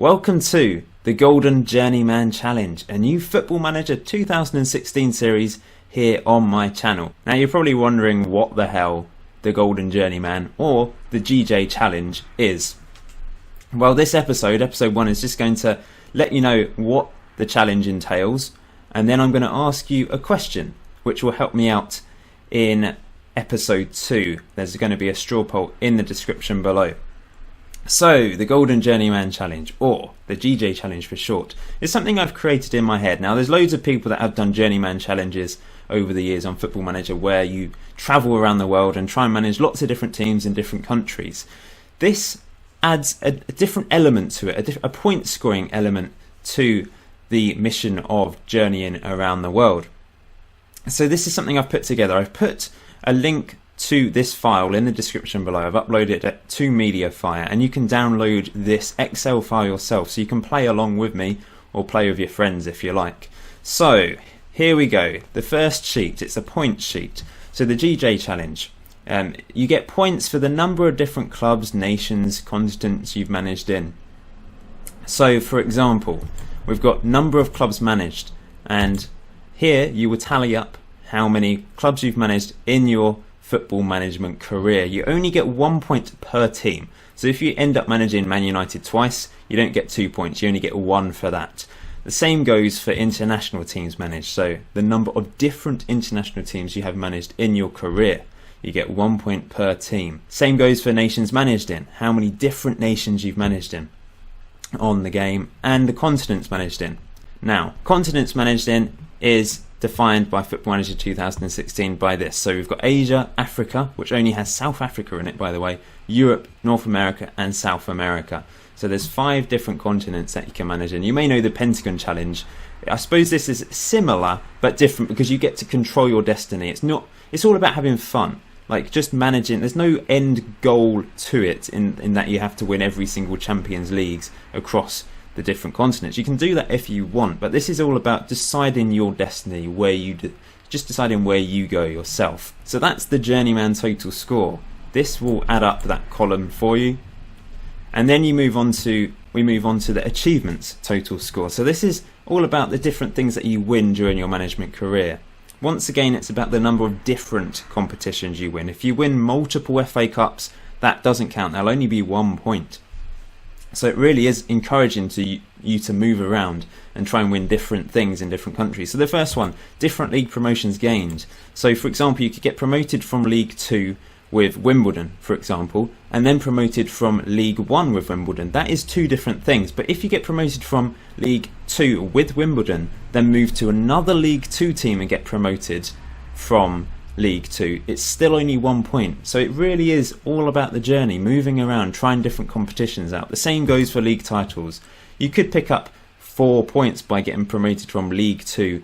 Welcome to the Golden Journeyman Challenge, a new Football Manager 2016 series here on my channel. Now you're probably wondering what the hell the Golden Journeyman or the GJ Challenge is. Well, this episode 1, is just going to let you know what the challenge entails, and then I'm going to ask you a question which will help me out in episode 2. There's going to be a straw poll in the description below. So, the Golden Journeyman Challenge, or the GJ Challenge for short, is something I've created in my head. Now, there's loads of people that have done Journeyman Challenges over the years on Football Manager where you travel around the world and try and manage lots of different teams in different countries. This adds a different element to it, a point scoring element to the mission of journeying around the world. So this is something I've put together. I've put a link to this file in the description below. I've uploaded it to MediaFire, and you can download this Excel file yourself so you can play along with me or play with your friends if you like. So here we go. The first sheet, it's a point sheet. So the GJ Challenge, you get points for the number of different clubs, nations, continents you've managed in. So for example, we've got number of clubs managed, and here you will tally up how many clubs you've managed in your football management career. You only get 1 point per team. So if you end up managing Man United twice, you don't get 2 points, you only get 1 for that. The same goes for international teams managed. So the number of different international teams you have managed in your career, you get 1 point per team. Same goes for nations managed in, how many different nations you've managed in on the game, and the continents managed in. Now, continents managed in is defined by Football Manager 2016 by this. So we've got Asia, Africa, which only has South Africa in it, by the way, Europe, North America, and South America. So there's 5 different continents that you can manage in. You may know the Pentagon Challenge. I suppose this is similar but different because you get to control your destiny. It's all about having fun. Like just managing, there's no end goal to it in that you have to win every single Champions Leagues across the different continents. You can do that if you want, but this is all about deciding your destiny, just deciding where you go yourself. So that's the Journeyman total score. This will add up that column for you, and then we move on to the achievements total score. So this is all about the different things that you win during your management career. Once again, it's about the number of different competitions you win. If you win multiple FA Cups, that doesn't count. That'll only be 1 point. So it really is encouraging you to move around and try and win different things in different countries. So the first one, different league promotions gained. So for example, you could get promoted from League 2 with Wimbledon, for example, and then promoted from League 1 with Wimbledon. That is 2 different things. But if you get promoted from League 2 with Wimbledon, then move to another League 2 team and get promoted from League 2, it's still only 1 point. So it really is all about the journey, moving around, trying different competitions out. The same goes for league titles. You could pick up 4 points by getting promoted from League 2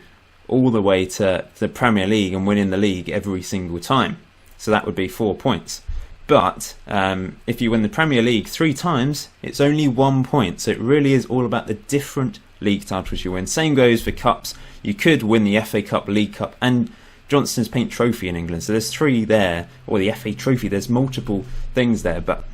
all the way to the Premier League and winning the league every single time. So that would be 4 points. But if you win the Premier League 3 times, it's only 1 point. So it really is all about the different league titles you win. Same goes for cups. You could win the FA Cup, League Cup, and Johnston's Paint Trophy in England. So there's 3 there, or the FA Trophy. There's multiple things there, but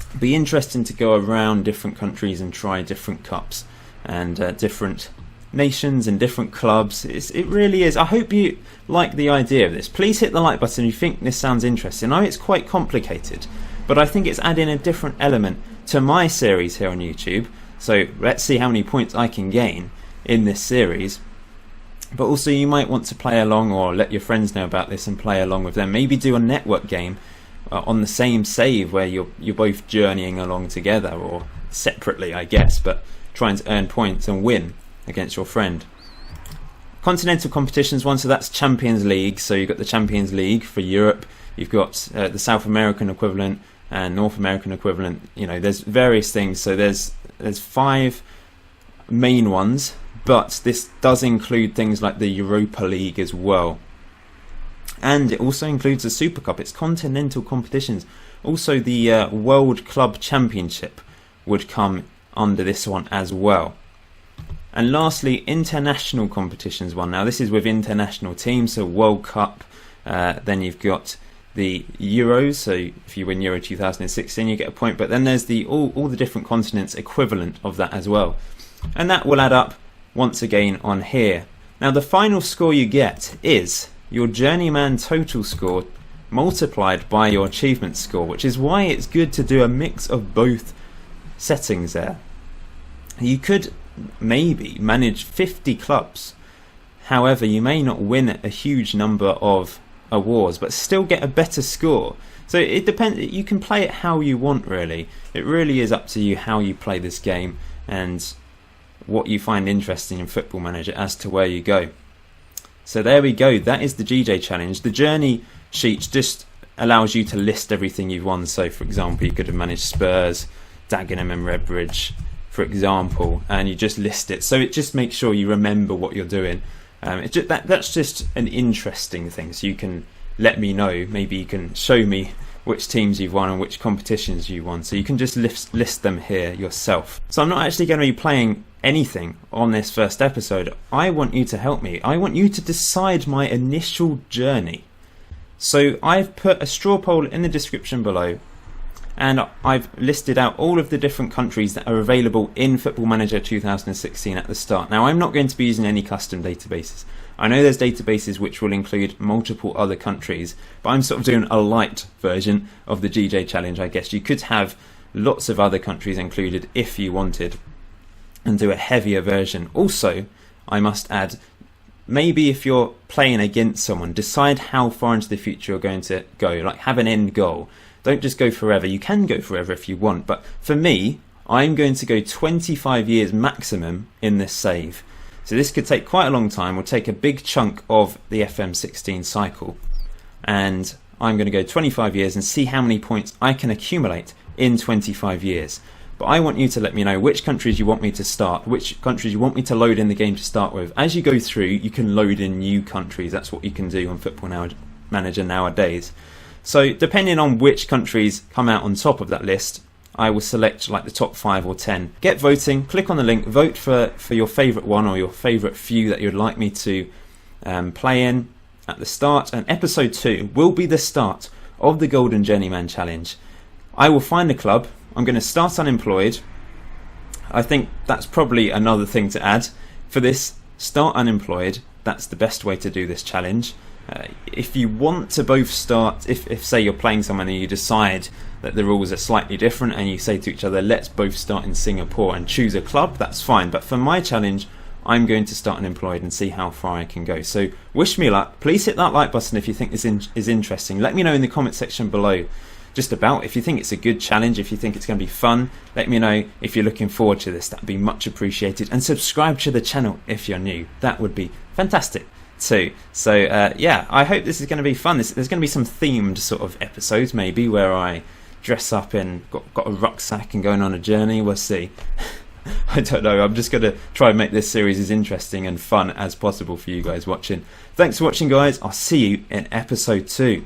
it'd be interesting to go around different countries and try different cups and different nations and different clubs. It really is. I hope you like the idea of this. Please hit the like button if you think this sounds interesting. I know it's quite complicated, but I think it's adding a different element to my series here on YouTube. So let's see how many points I can gain in this series. But also you might want to play along, or let your friends know about this and play along with them. Maybe do a network game on the same save where you're both journeying along together, or separately I guess, but trying to earn points and win against your friend. Continental competitions one, so that's Champions League. So you've got the Champions League for Europe, you've got the South American equivalent and North American equivalent. You know, there's various things. So there's 5 main ones, but this does include things like the Europa League as well. And it also includes the Super Cup. It's continental competitions. Also the World Club Championship would come under this one as well. And lastly, international competitions one. Now this is with international teams, so World Cup, then you've got the Euros, so if you win Euro 2016 you get a point, but then there's the all the different continents equivalent of that as well, and that will add up once again on here. Now the final score you get is your Journeyman total score multiplied by your achievement score, which is why it's good to do a mix of both settings there. You could maybe manage 50 clubs, however you may not win a huge number of awards but still get a better score. So it depends, you can play it how you want really. It really is up to you how you play this game and what you find interesting in Football Manager as to where you go. So there we go, that is the GJ challenge. The journey sheet just allows you to list everything you've won. So for example, you could have managed Spurs, Dagenham and Redbridge for example, and you just list it, so it just makes sure you remember what you're doing. That's just an interesting thing, so you can let me know, maybe you can show me which teams you've won and which competitions you won, so you can just list them here yourself. So I'm not actually going to be playing anything on this first episode. I want you to help me. I want you to decide my initial journey. So I've put a straw poll in the description below, and I've listed out all of the different countries that are available in Football Manager 2016 at the start. Now I'm not going to be using any custom databases. I know there's databases which will include multiple other countries, but I'm sort of doing a light version of the GJ challenge, I guess. You could have lots of other countries included if you wanted, and do a heavier version. Also, I must add, maybe if you're playing against someone, decide how far into the future you're going to go, like have an end goal. Don't just go forever. You can go forever if you want, but for me, I'm going to go 25 years maximum in this save. So this could take quite a long time. We'll take a big chunk of the FM16 cycle, and I'm going to go 25 years and see how many points I can accumulate in 25 years. But I want you to let me know which countries you want me to start, which countries you want me to load in the game to start with. As you go through, you can load in new countries. That's what you can do on Football Manager nowadays. So depending on which countries come out on top of that list, I will select like the top 5 or 10. Get voting, click on the link, vote for your favourite one or your favourite few that you'd like me to play in at the start. And episode 2 will be the start of the Golden Journeyman Challenge. I will find a club. I'm going to start unemployed. I think that's probably another thing to add. For this, start unemployed. That's the best way to do this challenge. If you want to both start, if say you're playing someone and you decide that the rules are slightly different and you say to each other, let's both start in Singapore and choose a club, that's fine. But for my challenge, I'm going to start unemployed and see how far I can go. So wish me luck. Please hit that like button if you think this is interesting. Let me know in the comment section below just about if you think it's a good challenge, if you think it's going to be fun. Let me know if you're looking forward to this. That would be much appreciated. And subscribe to the channel if you're new. That would be fantastic too. So yeah, I hope this is going to be fun. There's going to be some themed sort of episodes maybe where I dress up and got a rucksack and going on a journey. We'll see. I don't know. I'm just going to try and make this series as interesting and fun as possible for you guys watching. Thanks for watching, guys. I'll see you in episode 2.